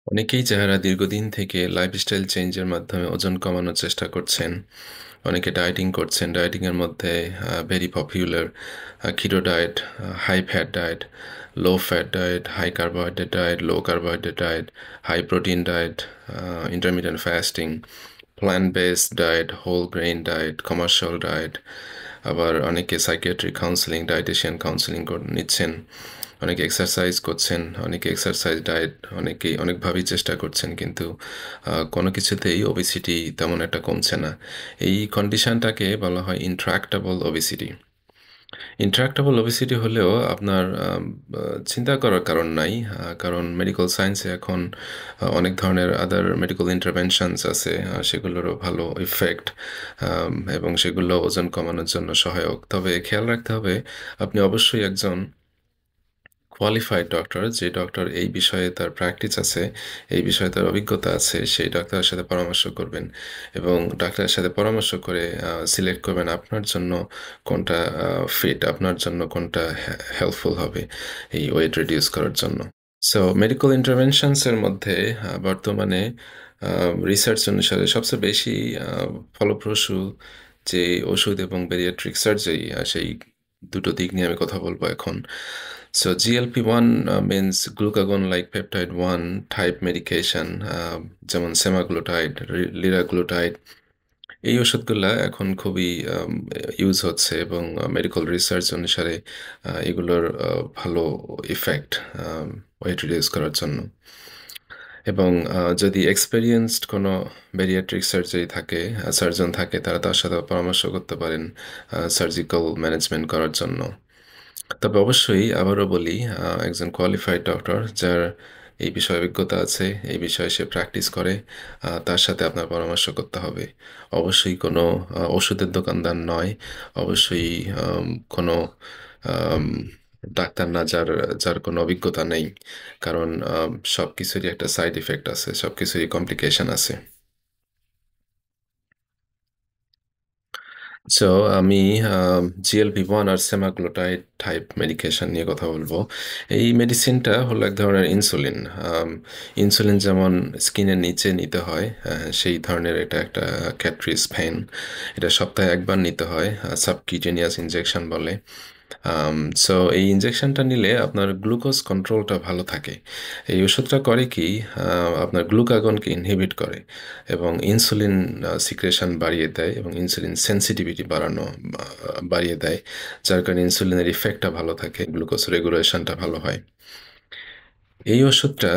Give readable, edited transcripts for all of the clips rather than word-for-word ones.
অনেকেই যারা দীর্ঘদিন থেকে লাইফস্টাইল চেঞ্জের মাধ্যমে ওজন কমানোর চেষ্টা করছেন, অনেকে ডায়েটিং করছেন। ডায়েটিং এর মধ্যে very popular keto diet, high fat diet, low fat diet, high carbohydrate diet, low carbohydrate diet, high protein diet, intermediate fasting, plant based diet, whole grain diet, commercial diet. আবার অনেকে psychiatric counselling, dietician counselling নিচ্ছেন। অনেকে exercise করছেন, অনেকে exercise diet, অনেকেই অনেকভাবেই চেষ্টা করছেন, কিন্তু কোনো কিছুতেই ওবেসিটি তেমন একটা কমছে না। এই কন্ডিশনটাকে বলা হয় ইন্ট্রাক্টেবল ওবেসিটি। ইন্ট্রাক্টেবল ওবেসিটি হলেও আপনার চিন্তা করার কারণ নাই, কারণ মেডিকেল সায়েন্সে এখন অনেক ধরনের আদার মেডিকেল ইন্টারভেনশনস আছে, সেগুলোরও ভালো ইফেক্ট এবং সেগুলো ওজন কমানোর জন্য সহায়ক। তবে খেয়াল রাখতে হবে, আপনি অবশ্যই একজন কোয়ালিফাইড ডক্টর, যে ডক্টর এই বিষয়ে তার প্র্যাকটিস আছে, এই বিষয়ে তার অভিজ্ঞতা আছে, সেই ডাক্তারের সাথে পরামর্শ করবেন এবং ডাক্তারের সাথে পরামর্শ করে সিলেক্ট করবেন আপনার জন্য কোনটা ফিট, আপনার জন্য কোনটা হেল্পফুল হবে এই ওয়েট রিডিউস করার জন্য। সো মেডিকেল ইন্টারভেনশনসের মধ্যে বর্তমানে রিসার্চ অনুসারে সবচেয়ে বেশি ফলপ্রসূ যে ওষুধ এবং বেরিয়াট্রিক সার্জারি, সেই দুটো দিক নিয়ে আমি কথা বলবো এখন। So GLP-1 means glucagon like peptide 1 type medication, যেমন সেমাগ্লুটাইড, লিরাগ্লুটাইড। এই ওষুধগুলা এখন খুবই ইউজ হচ্ছে এবং মেডিকেল রিসার্চ অনুসারে এগুলোর ভালো ইফেক্ট ওয়েট রিডিউস করার জন্য। এবং যদি এক্সপেরিয়েন্সড কোনো ব্যারিয়াট্রিক সার্জারি থাকে, সার্জন থাকে, তারা তার সাথে পরামর্শ করতে পারেন সার্জিক্যাল ম্যানেজমেন্ট করার জন্য। তবে অবশ্যই আবারও বলি, একজন কোয়ালিফাইড ডক্টর যার এই বিষয়ে অভিজ্ঞতা আছে, এই বিষয়ে সে প্র্যাকটিস করে, তার সাথে আপনার পরামর্শ করতে হবে। অবশ্যই কোনো ওষুধের দোকানদার নয়, অবশ্যই কোনো আম, ডাক্তার না যার যার কোনো অভিজ্ঞতা নেই, কারণ সব কিছুরই একটা সাইড ইফেক্ট আছে, সব কিছুরই কমপ্লিকেশন আছে। সো আমি GLP-1 আর সেমাগ্লোটাইড টাইপ মেডিকেশন নিয়ে কথা বলবো। এই মেডিসিনটা হলো এক ধরনের ইনসুলিন। ইনসুলিন যেমন স্কিনের নিচে নিতে হয়, সেই ধরনের এটা একটা ক্যাটরিস ফেন। এটা সপ্তাহে একবার নিতে হয়, সাবকিউটেনিয়াস ইনজেকশন বলে। সো এই ইনজেকশনটা নিলে আপনার গ্লুকোজ কন্ট্রোলটা ভালো থাকে। এই ওষুধটা করে কি, আপনার গ্লুকাগনকে ইনহিবিট করে এবং ইনসুলিন সিক্রেশন বাড়িয়ে দেয় এবং ইনসুলিন সেন্সিটিভিটি বাড়িয়ে দেয়, যার কারণে ইনসুলিনের ইফেক্টটা ভালো থাকে, গ্লুকোজ রেগুলেশনটা ভালো হয়। এই ওষুধটা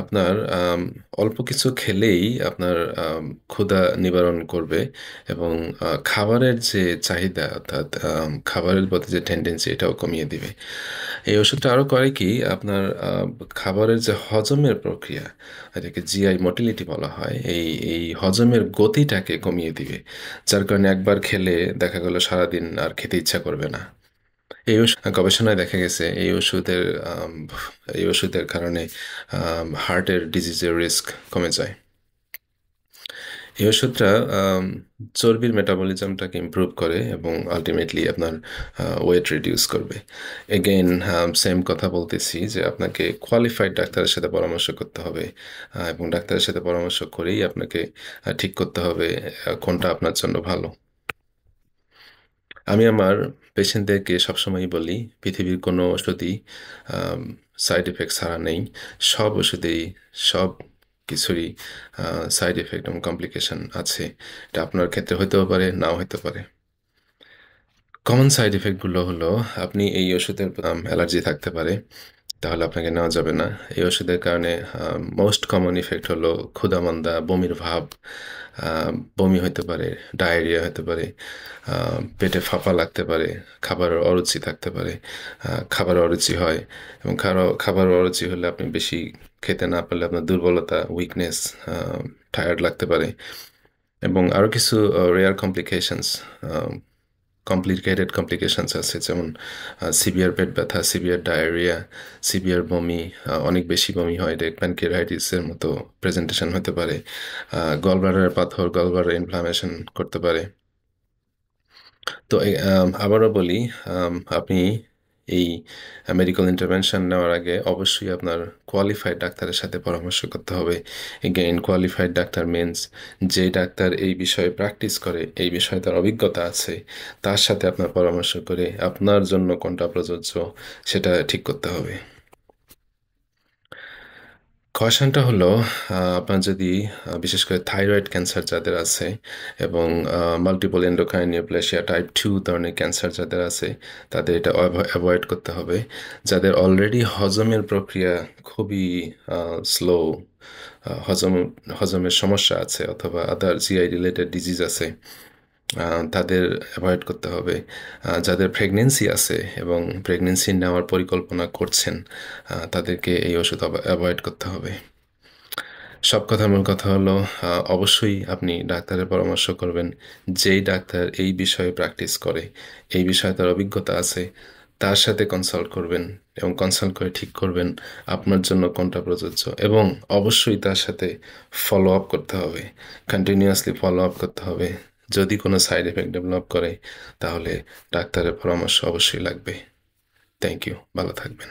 আপনার অল্প কিছু খেলেই আপনার ক্ষুধা নিবারণ করবে এবং খাবারের যে চাহিদা, অর্থাৎ খাবারের প্রতি যে টেন্ডেন্সি, এটাও কমিয়ে দিবে। এই ওষুধটা আরও করে কি, আপনার খাবারের যে হজমের প্রক্রিয়া, এটাকে জিআই মোটিলিটি বলা হয়, এই এই হজমের গতিটাকে কমিয়ে দিবে, যার কারণে একবার খেলে দেখা গেল সারাদিন আর খেতে ইচ্ছা করবে না। গবেষণায় দেখা গেছে আম, এই ওষুধের কারণে হার্টের ডিজিজের রিস্ক কমে যায়। এই ওষুধটা আম, চর্বির মেটাবলিজমটাকে ইমপ্রুভ করে এবং আলটিমেটলি আপনার ওয়েট রিডিউস করবে। এগেইন সেম কথা বলতেছি যে আপনাকে কোয়ালিফাইড ডাক্তারের সাথে পরামর্শ করতে হবে, এবং ডাক্তারের সাথে পরামর্শ করেই আপনাকে ঠিক করতে হবে কোনটা আপনার জন্য ভালো। আমি আমার পেশেন্টদেরকে সবসময়ই বলি, পৃথিবীর কোনো ওষুধই সাইড এফেক্ট ছাড়া নেই। সব ওষুধেই, সব কিছুরই সাইড এফেক্ট এবং কমপ্লিকেশন আছে। এটা আপনার ক্ষেত্রে হতেও পারে, নাও হতে পারে। কমন সাইড এফেক্টগুলো হলো, আপনি এই ওষুধের অ্যালার্জি থাকতে পারে, তাহলে আপনাকে নেওয়া যাবে না। এই ওষুধের কারণে মোস্ট কমন ইফেক্ট হলো ক্ষুধামন্দা, বমির ভাব, বমি হতে পারে, ডায়রিয়া হতে পারে, পেটে ফাঁপা লাগতে পারে, খাবারের অরুচি থাকতে পারে, খাবারের অরুচি হয় এবং খাবারের অরুচি হলে আপনি বেশি খেতে না পারলে আপনার দুর্বলতা, উইকনেস, টায়ার্ড লাগতে পারে। এবং আরও কিছু রেয়ার কমপ্লিকেটেড কমপ্লিকেশনস আছে, যেমন সিভিয়ার পেট ব্যথা, সিভিয়ার ডায়রিয়া, সিভিয়ার বমি, অনেক বেশি বমি হয়, এটা প্যানক্রিয়াটাইটিসের মতো প্রেজেন্টেশন হতে পারে, গলব্লাডারের পাথর, গলব্লাডার ইনফ্লামেশন করতে পারে। তো আবারও বলি, আপনি এই মেডিকেল ইন্টারভেনশন নেওয়ার আগে অবশ্যই আপনার কোয়ালিফাইড ডাক্তারের সাথে পরামর্শ করতে হবে। এগেইন কোয়ালিফাইড ডাক্তার মিন্স যে ডাক্তার এই বিষয়ে প্র্যাকটিস করে, এই বিষয়ে তার অভিজ্ঞতা আছে, তার সাথে আপনার পরামর্শ করে আপনার জন্য কোনটা প্রযোজ্য সেটা ঠিক করতে হবে। কোয়েশনটা হলো আপনার যদি বিশেষ করে থাইরয়েড ক্যান্সার যাদের আছে এবং মাল্টিপল এন্ডোক্রাইন নিউপ্লেসিয়া টাইপ 2 ধরনের ক্যান্সার যাদের আছে, তাদের এটা অ্যাভয়েড করতে হবে। যাদের অলরেডি হজমের প্রক্রিয়া খুবই স্লো, হজম হজমের সমস্যা আছে অথবা আদার জিআই রিলেটেড ডিজিজ আছে, তাদের অ্যাভয়েড করতে হবে। যাদের প্রেগনেন্সি আছে এবং প্রেগনেন্সি নেওয়ার পরিকল্পনা করছেন, তাদেরকে এই ওষুধ অ্যাভয়েড করতে হবে। সব কথার মূল কথা হলো অবশ্যই আপনি ডাক্তারের পরামর্শ করবেন, যেই ডাক্তার এই বিষয়ে প্র্যাকটিস করে, এই বিষয়ে তার অভিজ্ঞতা আছে, তার সাথে কনসাল্ট করবেন এবং কনসাল্ট করে ঠিক করবেন আপনার জন্য কোনটা প্রযোজ্য। এবং অবশ্যই তার সাথে ফলো আপ করতে হবে, কন্টিনিউয়াসলি ফলো আপ করতে হবে। যদি কোনো সাইড এফেক্ট ডেভেলপ করে তাহলে ডাক্তারের পরামর্শ অবশ্যই লাগবে। থ্যাংক ইউ, ভালো থাকবেন।